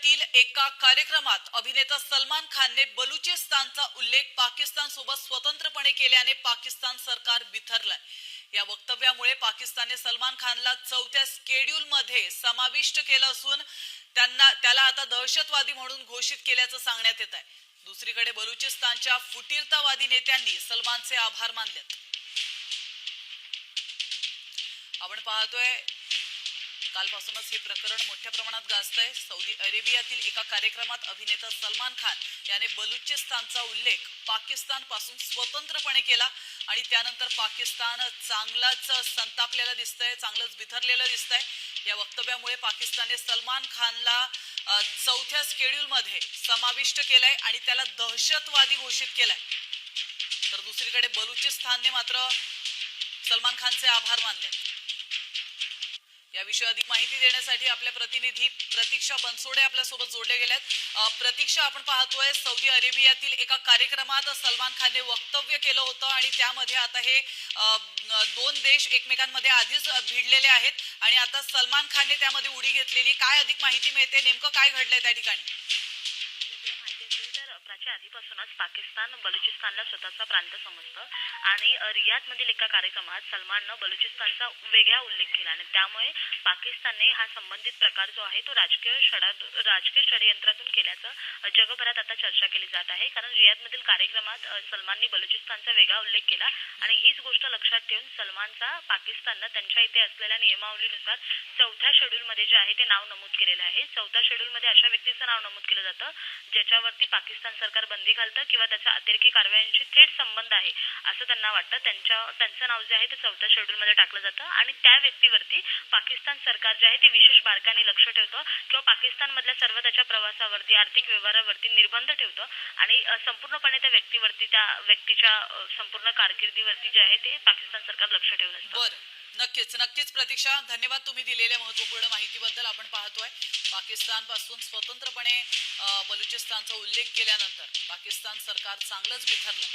अरेबियातील एका कार्यक्रमात अभिनेता सलमान खानने बलुचिस्तानचा उल्लेख पाकिस्तान सोबत स्वतंत्रपणे केल्याने पाकिस्तान सरकार बिथरलंय। या वक्तव्यामुळे पाकिस्तानने सलमान खानला चौथ्या शेड्यूल मध्ये समाविष्ट केलं असून त्याला आता दहशतवादी म्हणून घोषित केल्याचं सांगण्यात येत आहे। दुसरीकडे बलुचिस्तानच्या फुटीरतावादी नेत्यांनी सलमानचे आभार मानलेत। आपण पाहतोय कालपासूनच हे प्रकरण मोठ्या प्रमाणात गाजतंय। सौदी अरेबियातील एका कार्यक्रमात अभिनेता सलमान खान याने बलुचिस्तानचा उल्लेख पाकिस्तान पासून स्वतंत्रपणे केला आणि त्यानंतर पाकिस्तान चांगलाच संतापलेला दिसतंय, चांगलंच बिथरलेलं दिसतंय। या वक्तव्यामुळे पाकिस्तानने सलमान खानला चौथ्या शेड्यूल मध्ये समाविष्ट केलंय आणि त्याला दहशतवादी घोषित केलंय। तर दुसरीकडे बलुचिस्तानने मात्र सलमान खानचे आभार मानले। याविषयी अधिक माहिती देण्यासाठी आपल्या प्रतिनिधी प्रतीक्षा बनसोडे आपल्या सोबत जोडले गेलेत। प्रतीक्षा, आपण पाहतोय सौदी अरेबियातील एका कार्यक्रमात सलमान खानने वक्तव्य केलं होतं आणि त्यामध्ये आता हे दोन देश एकमेकांमध्ये आधीच भिडलेले आहेत आणि आता सलमान खानने त्यामध्ये उडी घेतलेली, काय अधिक माहिती मिळते, नेमकं काय घडलंय त्या ठिकाणी? प्राच्या आधीपासूनच पाकिस्तान बलुचिस्तानला स्वतःचा प्रांत समजतं आणि रियादमधील एका कार्यक्रमात सलमाननं बलुचिस्तानचा वेगळा उल्लेख केला आणि त्यामुळे पाकिस्तानने हा संबंधित प्रकार जो आहे तो राजकीय षडयंत्रातून केल्याचं जगभरात आता चर्चा केली जात आहे। कारण रियादमधील कार्यक्रमात सलमानने बलुचिस्तानचा वेगळा उल्लेख केला आणि हीच गोष्ट लक्षात ठेवून सलमानचा पाकिस्ताननं त्यांच्या इथे असलेल्या नियमावलीनुसार चौथ्या शेड्यूलमध्ये जे आहे ते नाव नमूद केलेलं आहे। चौथ्या शेड्यूलमध्ये अशा व्यक्तीचं नाव नमूद केलं जातं ज्याच्यावरती पाकिस्तान सरकार बंदी घालतं किंवा त्याच्या अतिरेकी कारवायांशी थेट संबंध आहे असं त्यांना वाटतं। त्यांचं नाव जे आहे ते चौथ्या शेड्यूलमध्ये टाकलं जातं आणि त्या व्यक्तीवरती पाकिस्तान सरकार जे आहे ते विशेष बारकाईने लक्ष ठेवतं किंवा पाकिस्तानमधल्या सर्व त्याच्या प्रवासावरती, आर्थिक व्यवहारावरती निर्बंध ठेवतं आणि संपूर्णपणे त्या व्यक्तीच्या संपूर्ण कारकिर्दीवरती जे आहे ते पाकिस्तान सरकार लक्ष ठेवून असतं। नक्कीच प्रतीक्षा, धन्यवाद तुम्ही दिलेल्या महत्त्वपूर्ण माहितीबद्दल। आपण पाहतोय पाकिस्तान पासून स्वतंत्रपणे बलुचिस्तानचा उल्लेख केल्यानंतर पाकिस्तान सरकार चांगलंच बिथरलं।